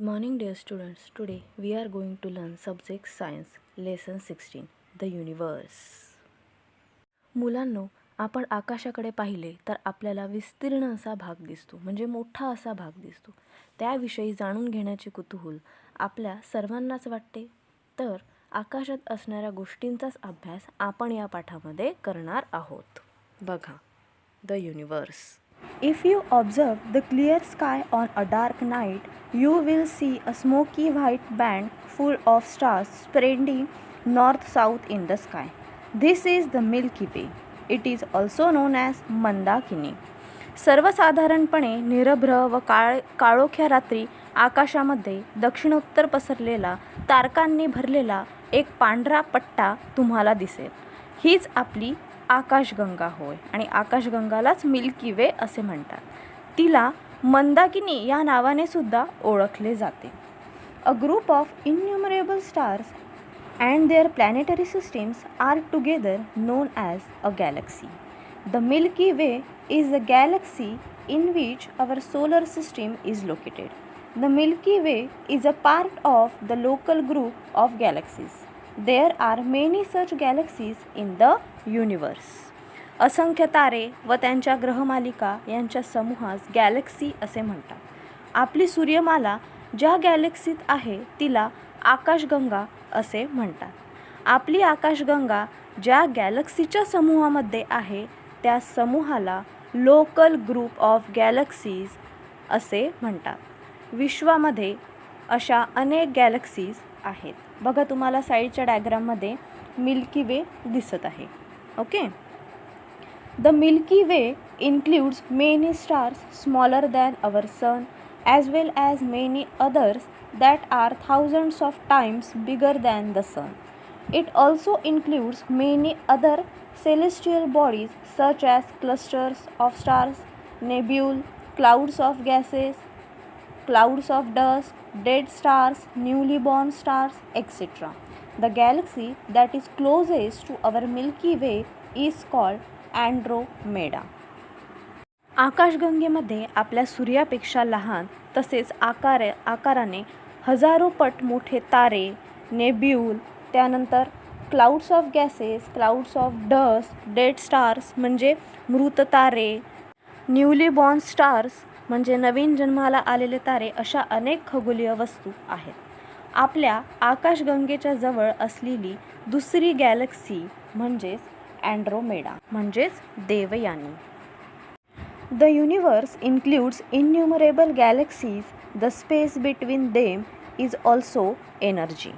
Morning dear students, today we are going to learn subject science lesson 16 the universe. मुलांनो, आपण आकाशाकडे पाहिले तर आपल्याला विस्तीर्ण असा भाग दिसतो, म्हणजे मोठा असा भाग दिसतो. त्याविषयी जाणून घेण्याचे कुतूहल आपल्या सर्वांनाच वाटते. तर आकाशात असणाऱ्या गोष्टींचाच अभ्यास आपण या पाठामध्ये करणार आहोत. बघा, the universe. If you observe the clear sky on a dark night, you will see a smoky white band full of stars spreading north-south in the sky. This is the Milky Way. It is also known as Mandakini. सर्वसाधारणपणे निरभ्र व काळोख्या रात्री आकाशामध्ये दक्षिणोत्तर पसरलेला तारकांनी भरलेला एक पांढरा पट्टा तुम्हाला दिसेल. हीच आपली आकाशगंगा होय आणि आकाशगंगालाच मिल्की वे असे म्हणतात. तिला मंदाकिनी या नावाने सुद्धा ओळखले जाते. A group of innumerable stars and their planetary systems are together known as a galaxy. The Milky Way is a galaxy in which our solar system is located. The Milky Way is a part of the local group of galaxies. There are many such galaxies in the universe. असंख्य तारे व त्यांच्या ग्रहमालिका यांच्या समूहास Galaxy असे म्हणतात. आपली सूर्यमाला ज्या गॅलेक्सीत आहे तिला आकाशगंगा असे म्हणतात. आपली आकाशगंगा ज्या गॅलेक्सीच्या समूहामध्ये आहे त्या समूहाला लोकल ग्रुप ऑफ गॅलेक्सीज असे म्हणतात. विश्वामध्ये अशा अनेक गॅलेक्सीज आहेत. बघा, तुम्हाला साईडच्या डायग्राममध्ये मिल्की वे दिसत आहे. Okay. The Milky Way includes many stars smaller than our sun as well as many others that are thousands of times bigger than the sun. It also includes many other celestial bodies such as clusters of stars, nebulae, clouds of gases, clouds of dust, dead stars, newly born stars, etc. The galaxy that is closest to our Milky Way is called अँड्रोमेडा. आकाशगंगेमध्ये आपल्या सूर्यापेक्षा लहान तसेच आकाराने हजारो पट मोठे तारे, नेब्यूल, त्यानंतर clouds of gases, clouds of dust, dead stars म्हणजे मृत तारे, न्यूली बॉर्न स्टार्स म्हणजे नवीन जन्माला आलेले तारे, अशा अनेक खगोलीय वस्तू आहेत. आपल्या आकाशगंगेच्या जवळ असलेली दुसरी गॅलेक्सी म्हणजेच अँड्रोमेडा म्हणजेच Devayani. The universe includes innumerable galaxies. The space between them is also energy.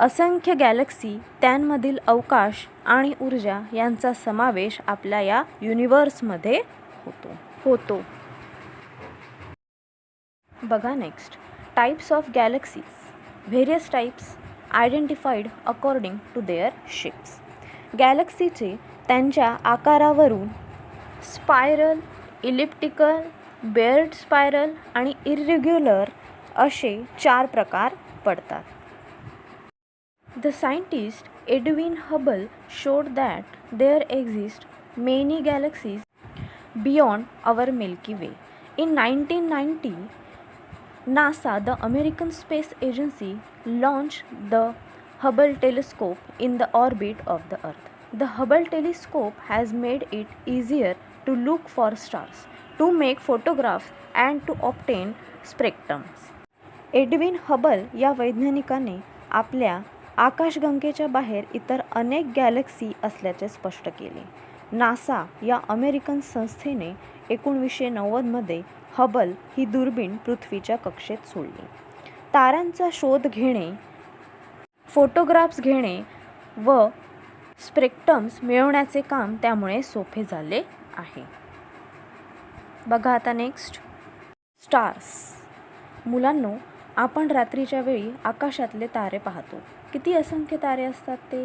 असंख्य गॅलेक्सी, त्यांमधील अवकाश आणि ऊर्जा यांचा समावेश आपल्या या युनिवर्समध्ये होतो. बघा next, types of galaxies. Various types identified according to their shapes. गॅलेक्सीचे त्यांच्या आकारावरून स्पायरल, इलिप्टिकल, बेअर्ड स्पायरल आणि इर्रेग्युलर असे 4 प्रकार पडतात. The scientist Edwin Hubble showed that there exist many galaxies beyond our Milky Way. In 1990, NASA, the American Space Agency, launched the Hubble telescope in the orbit of the Earth. The Hubble telescope has made it easier to look for stars, to make photographs and to obtain spectrums. Edwin Hubble या वैज्ञानिकाने आपल्या आकाशगंगेच्या बाहेर इतर अनेक Galaxy असल्याचे स्पष्ट केले. NASA या American संस्थेने 1990मध्ये हबल ही दुर्बीण पृथ्वीच्या कक्षेत सोडली. ताऱ्यांचा शोध घेणे, फोटोग्राफ्स घेणे व स्पेक्ट्रम्स मिळवण्याचे काम त्यामुळे सोपे झाले आहे. बघा आता नेक्स्ट, स्टार्स. मुलांनो, आपण रात्रीच्या वेळी आकाशातले तारे पाहतो. किती असंख्य तारे असतात ते.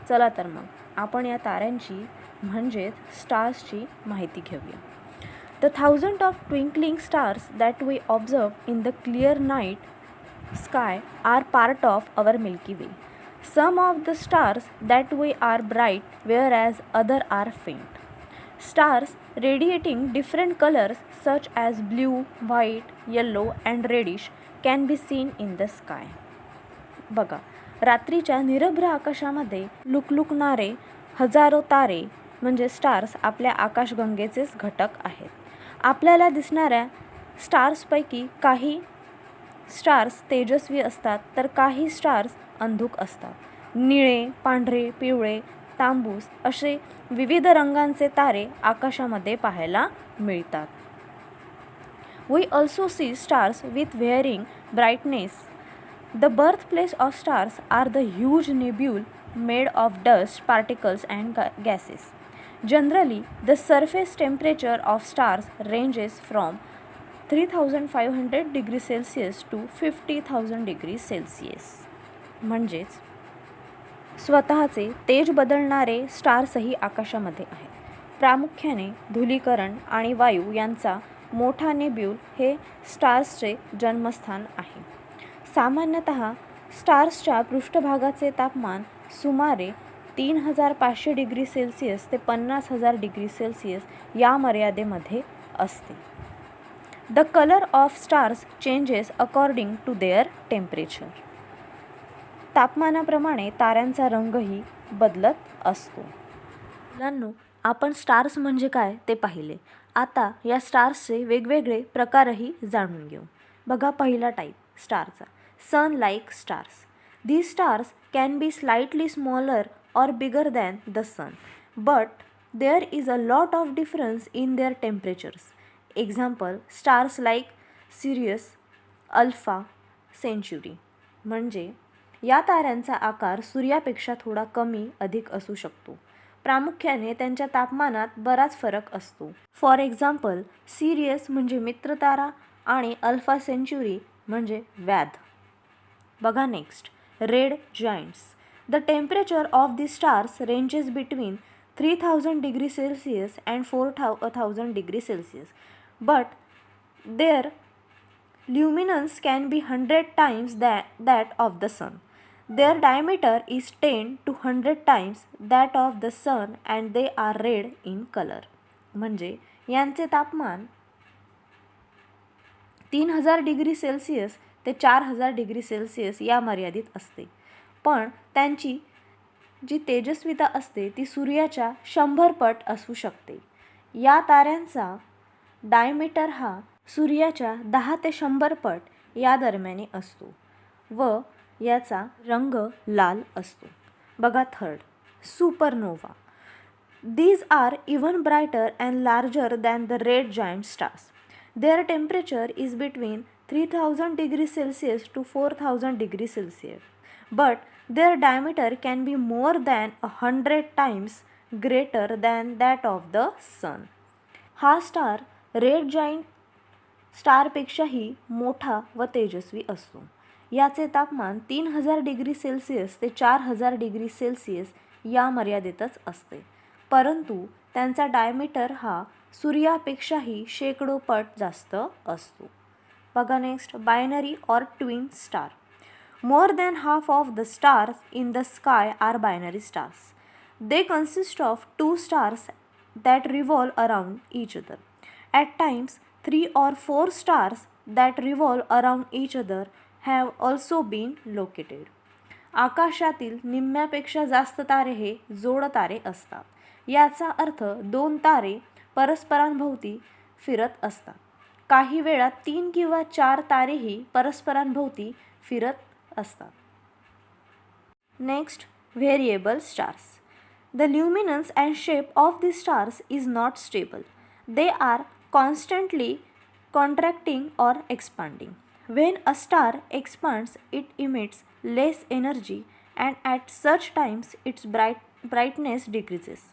चला तर मग आपण या ताऱ्यांची म्हणजेच स्टार्सची माहिती घेऊया. The thousand of twinkling stars that we observe in the clear night sky are part of our Milky Way. Some of the stars that we are bright whereas other are faint. Stars radiating different colors such as blue, white, yellow and reddish can be seen in the sky. बघा, रात्रीच्या निरभ्र आकाशामध्ये लुकलुकणारे हजारो तारे म्हणजे stars आपल्या आकाशगंगेचेच घटक आहेत. आपल्याला दिसणाऱ्या स्टार्सपैकी काही स्टार्स तेजस्वी असतात तर काही स्टार्स अंधुक असतात. निळे, पांढरे, पिवळे, तांबूस असे विविध रंगांचे तारे आकाशामध्ये पाहायला मिळतात. We also see stars with varying brightness. The birthplace of stars are the huge nebulae made of dust particles and gases. Generally, the surface temperature of stars ranges from 3500 degrees Celsius to 50,000 degrees Celsius. म्हणजेच स्वतःचे तेज बदलणारे स्टार्सही आकाशामध्ये आहेत. प्रामुख्याने धूलीकरण आणि वायू यांचा मोठा नेब्यूल हे स्टार्सचे जन्मस्थान आहे. सामान्यतः स्टार्सच्या पृष्ठभागाचे तापमान सुमारे 3500 डिग्री सेल्सिअस ते 50,000 डिग्री सेल्सिअस या मर्यादेमध्ये असते. The colour of stars changes according to their temperature. तापमानाप्रमाणे ताऱ्यांचा रंगही बदलत असतो. मुलांनो, आपण स्टार्स म्हणजे काय ते पाहिले. आता या स्टार्सचे वेगवेगळे प्रकारही जाणून घेऊ. बघा, पहिला टाईप स्टारचा, sun like stars. These stars can be slightly smaller or bigger than the sun, but there is a lot of difference in their temperatures. Example, stars like Sirius, Alpha Centauri. म्हणजे या ताऱ्यांचा आकार सूर्यापेक्षा थोडा कमी अधिक असू शकतो. प्रामुख्याने त्यांच्या तापमानात बराच फरक असतो. फॉर एक्झाम्पल, सिरियस म्हणजे मित्रतारा आणि अल्फा सेंच्युरी म्हणजे व्याध. बघा next, red giants. The temperature of the stars ranges between 3000 degree Celsius and 4000 degree Celsius, but their luminance can be 100 times that of the sun. Their diameter is 10 to 100 times that of the sun and they are red in color. म्हणजे यांचे तापमान 3000 degree Celsius ते 4000 degree Celsius या मर्यादित असते. पण त्यांची जी तेजस्विता असते ती सूर्याच्या 100 पट असू शकते. या ताऱ्यांचा डायमीटर हा सूर्याच्या 10 ते 100 पट या दरम्याने असतो व याचा रंग लाल असतो. बघा third, supernova. These are even brighter and larger than the red giant stars. Their temperature is between 3000 degree Celsius to 4000 degree Celsius, but their diameter can be more than 100 times greater than that of the sun. हा star red giant स्टारपेक्षाही मोठा व तेजस्वी असतो. याचे तापमान 3000 degree Celsius ते 4000 degree Celsius या मर्यादेतच असते, परंतु त्यांचा डायमीटर हा सूर्यापेक्षाही शेकडो पट जास्त असतो. बघा next, binary or twin star. More than half of the stars in the sky are binary stars. They consist of 2 stars that revolve around each other. At times, 3 or 4 stars that revolve around each other have also been located. आकाशातील निम्म्यापेक्षा जास्त तारे हे जोड तारे असतात. याचा अर्थ 2 तारे परस्परांभोवती फिरत असतात. काही वेळा 3 किंवा 4 तारेही परस्परांभोवती फिरत असतात. Next, variable stars. The luminance and shape of the stars is not stable. They are constantly contracting or expanding. When a star expands, it emits less energy and at such times its brightness decreases.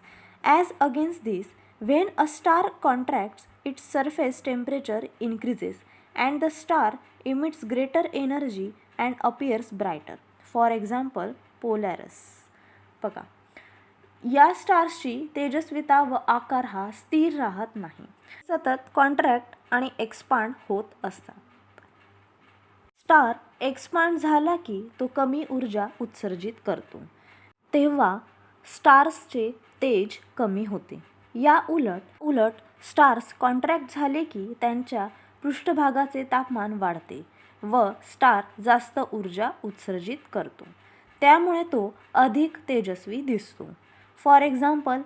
As against this, when a star contracts, its surface temperature increases and the star emits greater energy and appears brighter. For example, Polaris. बघा, या स्टार्सची तेजस्विता व आकार हा स्थिर राहत नाही, सतत contract आणि एक्सपांड होत असतात. स्टार एक्सपांड झाला की तो कमी ऊर्जा उत्सर्जित करतो, तेव्हा स्टार्सचे तेज कमी होते. या उलट स्टार्स कॉन्ट्रॅक्ट झाले की त्यांच्या पृष्ठभागाचे तापमान वाढते व स्टार जास्त ऊर्जा उत्सर्जित करतो, त्यामुळे तो अधिक तेजस्वी दिसतो. फॉर एक्झाम्पल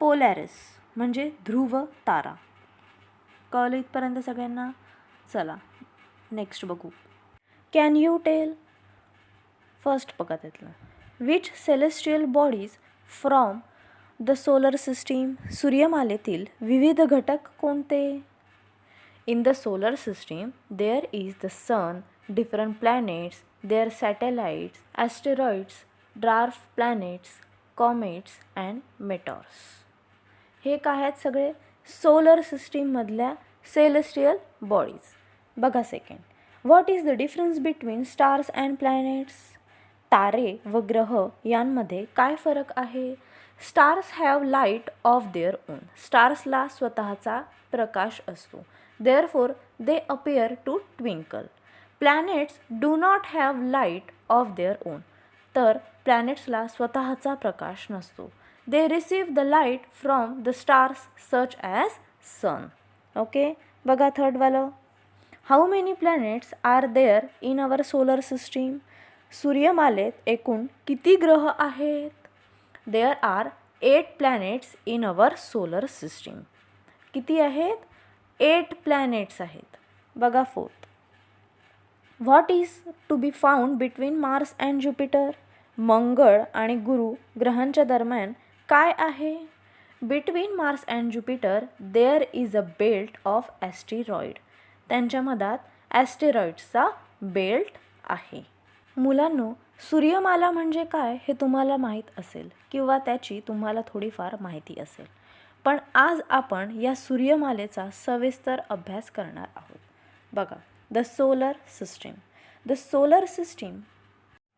पोलॅरिस म्हणजे ध्रुव तारा. कळलं इथपर्यंत सगळ्यांना? चला नेक्स्ट बघू. Can you tail? फर्स्ट बघा त्यातलं. Which celestial bodies from the solar system? सूर्यमालेतील विविध घटक कोणते? In the solar system, there is the sun, different planets, their satellites, asteroids, dwarf planets, comets and meteors. हे काय आहेत सगळे? सोलर सिस्टीममधल्या सेलेस्टियल बॉडीज. बघा second. What is the difference between stars and planets? तारे व ग्रह यांमध्ये काय फरक आहे? Stars have light of their own. स्टार्सला स्वतःचा प्रकाश असतो. Therefore, they appear to twinkle. Planets do not have light of their own. तर प्लॅनेट्सला स्वतःचा प्रकाश नसतो. They receive the light from the stars such as sun. Okay? बघा थर्डवालं. How many planets are there in our solar system? सूर्यमालेत एकूण किती ग्रह आहेत? There are 8 planets in our solar system. किती आहेत? 8 प्लॅनेट्स आहेत. बघा fourth. What is to be found between Mars and Jupiter? मंगळ आणि गुरु ग्रहांच्या दरम्यान काय आहे? Between Mars and Jupiter there is a belt of asteroid. त्यांच्या मधात ॲस्टेरॉइड्सचा बेल्ट आहे. मुलांनो, सूर्यमाला म्हणजे काय हे तुम्हाला माहीत असेल किंवा त्याची तुम्हाला थोडीफार माहिती असेल, पण आज आपण या सूर्यमालेचा सविस्तर अभ्यास करणार आहोत. बघा. The solar system. The solar system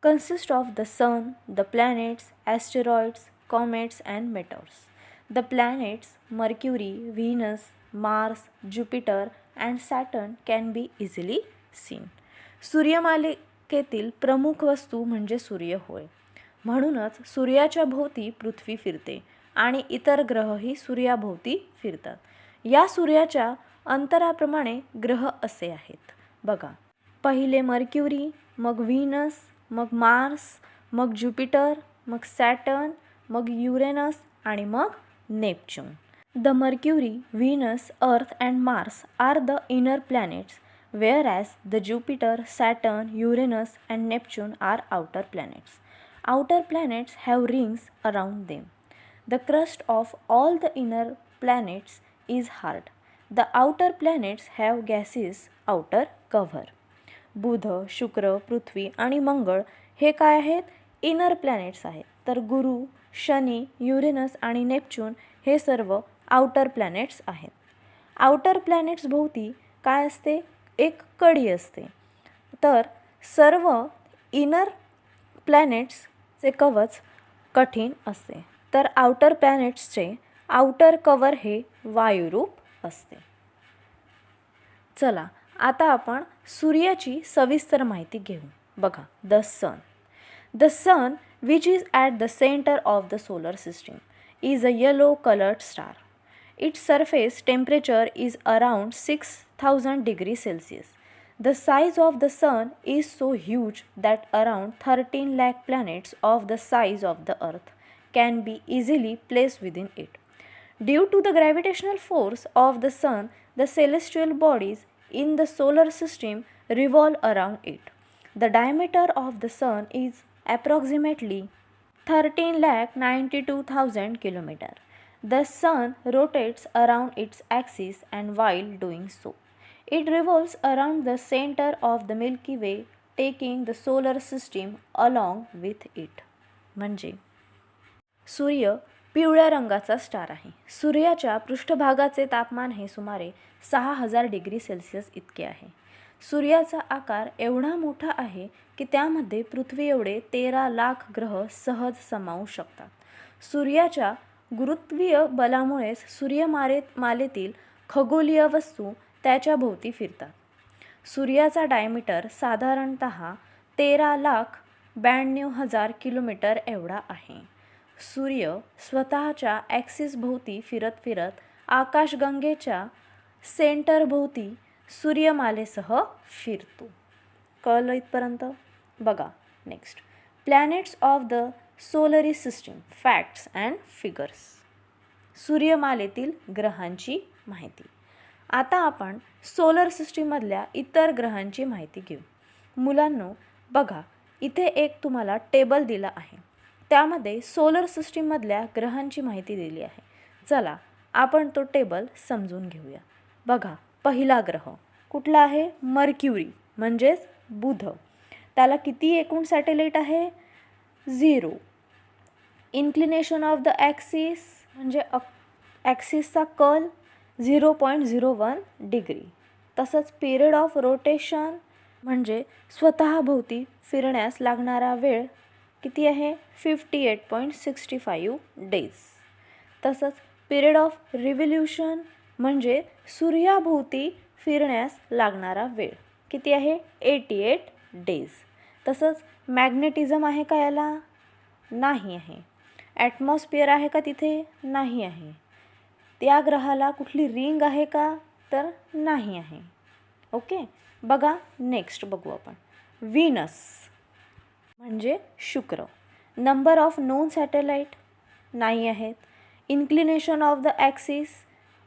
consists of the sun, the planets, asteroids, comets and meteors. The planets Mercury, Venus, Mars, Jupiter and Saturn can be easily seen. सूर्यमालिकेतील प्रमुख वस्तू म्हणजे सूर्य होय. म्हणूनच सूर्याच्या भोवती पृथ्वी फिरते आणि इतर ग्रहही सूर्याभोवती फिरतात. या सूर्याच्या अंतराप्रमाणे ग्रह असे आहेत. बघा. पहिले मर्क्युरी, मग व्हीनस, मग मार्स, मग ज्युपिटर, मग सॅटर्न, मग युरेनस आणि मग Neptune. The Mercury, Venus, Earth and Mars are the inner planets, whereas the Jupiter, Saturn, Uranus and Neptune are outer planets. Outer planets have rings around them. The crust of all the inner planets is hard. The outer planets have gaseous outer cover. बुध, शुक्र, पृथ्वी आणि मंगळ हे काय आहेत? Inner planets आहेत. तर गुरु, Shani, Uranus आणि Neptune हे सर्व आउटर प्लॅनेट्स आहेत. आउटर प्लॅनेट्स भोवती काय असते? एक कडी असते. तर सर्व इनर प्लॅनेट्सचे कवच कठीण असते. तर आउटर प्लॅनेट्सचे आउटर कवर हे वायुरूप असते. चला आता आपण सूर्याची सविस्तर माहिती घेऊ. बघा. The sun. The sun which is at the centre of the solar system is a yellow coloured star. Its surface temperature is around 6000 degrees Celsius. The size of the sun is so huge that around 13 lakh planets of the size of the earth can be easily placed within it. Due to the gravitational force of the sun, the celestial bodies in the solar system revolve around it. The diameter of the sun is approximately 13,92,000 km. The sun rotates around its axis, and while doing so, it revolves around the center of the Milky Way, taking the solar system along with it. म्हणजे सूर्य पिवळ्या रंगाचा star आहे. सूर्याच्या पृष्ठभागाचे तापमान हे सुमारे 6000 डिग्री सेल्सिअस इतके आहे. सूर्याचा आकार एवढा मोठा आहे की त्यामध्ये पृथ्वी एवढे 13 लाख ग्रह सहज सामावू शकतात. सूर्याच्या गुरुत्वीय बलामुळेच सूर्यमालेतील खगोलीय वस्तू त्याच्या भोवती फिरतात. सूर्याचा डायमीटर साधारणतः 13,92,000 किलोमीटर एवढा आहे. सूर्य स्वतःच्या ॲक्सिस भोवती फिरत फिरत आकाशगंगेच्या सेंटरभोवती सूर्यमालेसह फिरतो. कळलं इथपर्यंत? बघा next, planets of the solar system, facts and figures. सूर्यमालेतील ग्रहांची माहिती. आता आपण सोलर सिस्टीममधल्या इतर ग्रहांची माहिती घेऊ. मुलांनो बघा, इथे एक तुम्हाला टेबल दिला आहे. त्यामध्ये सोलर सिस्टीममधल्या ग्रहांची माहिती दिली आहे. चला आपण तो टेबल समजून घेऊया. बघा, पहिला ग्रह कुठला आहे? मर्क्युरी म्हणजेच बुध. त्याला किती एकूण सॅटेलाइट आहे? 0. इन्क्लिनेशन ऑफ द ॲक्सिस म्हणजे ॲक्सिसचा कल 0.01 डिग्री. तसंच पिरियड ऑफ रोटेशन म्हणजे स्वतःभोवती फिरण्यास लागणारा वेळ किती आहे? 58.65 डेज. तसंच पिरियड ऑफ रिव्होल्यूशन म्हणजे सूर्याभोवती फिरण्यास लागणारा वेळ किती आहे? 88 डेज. तसंच मॅग्नेटिझम आहे का याला? नाही आहे. ॲटमॉस्फिअर आहे का तिथे? नाही आहे. त्या ग्रहाला कुठली रिंग आहे का? तर नाही आहे. ओके, बघा नेक्स्ट बघू आपण. व्हीनस म्हणजे शुक्र. नंबर ऑफ नोन सॅटेलाइट नाही आहेत. Inclination of the axis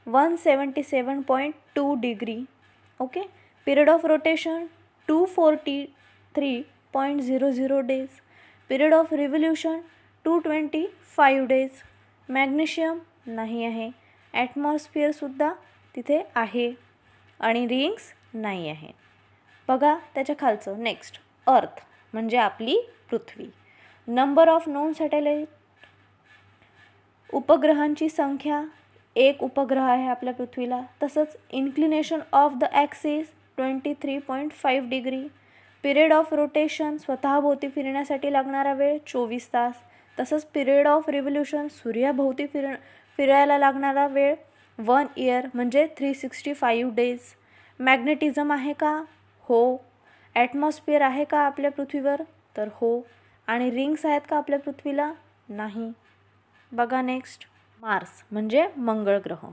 177.2 degree. Okay, period of rotation 243.00 days. Period of revolution 225 days. Magnesium नाही आहे. ॲटमॉस्फिअरसुद्धा तिथे आहे आणि रिंग्स नाही आहे. बघा त्याच्या खालचं नेक्स्ट, अर्थ म्हणजे आपली पृथ्वी. नंबर ऑफ नोन सॅटेलाइट, उपग्रहांची संख्या, एक उपग्रह आहे आपल्या पृथ्वीला. तसंच inclination of the axis 23.5 degree. Period of rotation स्वतःभोवती फिरण्यासाठी लागणारा वेळ 24 तास. तसंच पिरियड ऑफ रिव्होल्यूशन सूर्याभोवती फिरायला लागणारा वेळ 1 इयर म्हणजे 365 डेज. मॅग्नेटिझम आहे का? हो. ॲटमॉस्फिअर आहे का आपल्या पृथ्वीवर? तर हो. आणि रिंग्स आहेत का आपल्या पृथ्वीला? नाही. बघा नेक्स्ट, मार्स म्हणजे मंगळ ग्रह.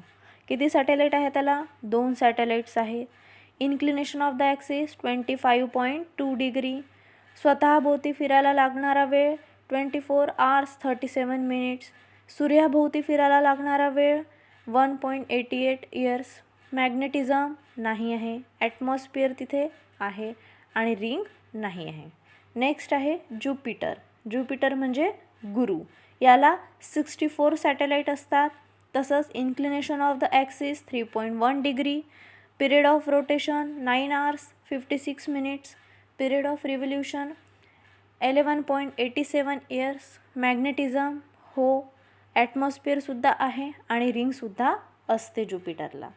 किती सॅटेलाइट आहे त्याला? 2 सॅटेलाइट्स आहेत. Inclination of the axis 25.2 degree. स्वतःभोवती फिरायला लागणारा वेळ 24 hours 37 minutes. सूर्याभोवती फिरायला लागणारा वेळ 1.88 इयर्स. मॅग्नेटिझम नाही आहे. ॲटमॉस्फिअर तिथे आहे आणि रिंग नाही आहे. नेक्स्ट आहे ज्युपिटर. ज्युपिटर म्हणजे गुरु. याला 64 सॅटेलाइट असतात. तसंच inclination of the axis 3.1 degree. Period of rotation 9 hours 56 minutes. Period of revolution 11.87 years. Magnetism हो. ॲटमॉस्फिअरसुद्धा आहे आणि रिंगसुद्धा असते ज्युपिटरला.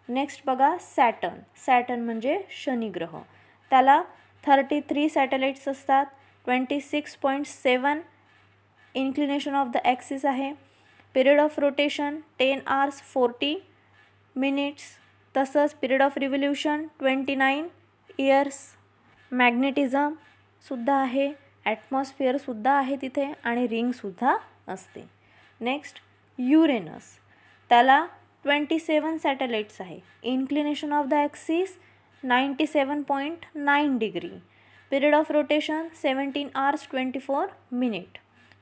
नेक्स्ट बघा सॅटर्न. सॅटर्न म्हणजे शनिग्रह. त्याला 33 सॅटेलाइट्स असतात. 26.7 इन्क्लिनेशन ऑफ द ॲक्सिस आहे. Period of rotation 10 hours 40 minutes. तसंच पिरियड ऑफ रिव्होल्यूशन 29 इयर्स. मॅग्नेटिझमसुद्धा आहे. ॲटमॉस्फिअरसुद्धा आहे तिथे आणि रिंगसुद्धा असते. Next Uranus. त्याला 27 सॅटेलाइट्स आहे. Inclination of the axis 97.9 degree. Period of rotation 17 hours 24 minutes.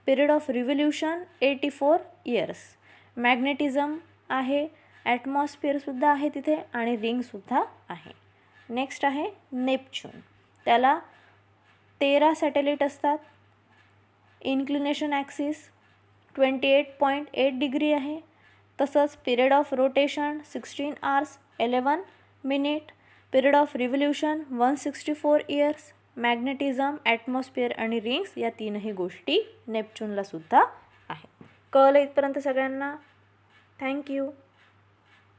Period of revolution 84 years. Magnetism आहे. ॲटमॉस्फिअरसुद्धा आहे तिथे आणि रिंगसुद्धा आहे. नेक्स्ट आहे नेपच्यून. त्याला 13 सॅटेलाइट असतात. इन्क्लिनेशन ॲक्सिस 28.8 डिग्री आहे. तसंच period of rotation 16 hours 11 minutes. Period of revolution 164 years. Magnetism, atmosphere आणि रिंग्स या तीनही गोष्टी नेपच्यूनला सुद्धा आहे. कळलं इथपर्यंत सगळ्यांना? थँक्यू.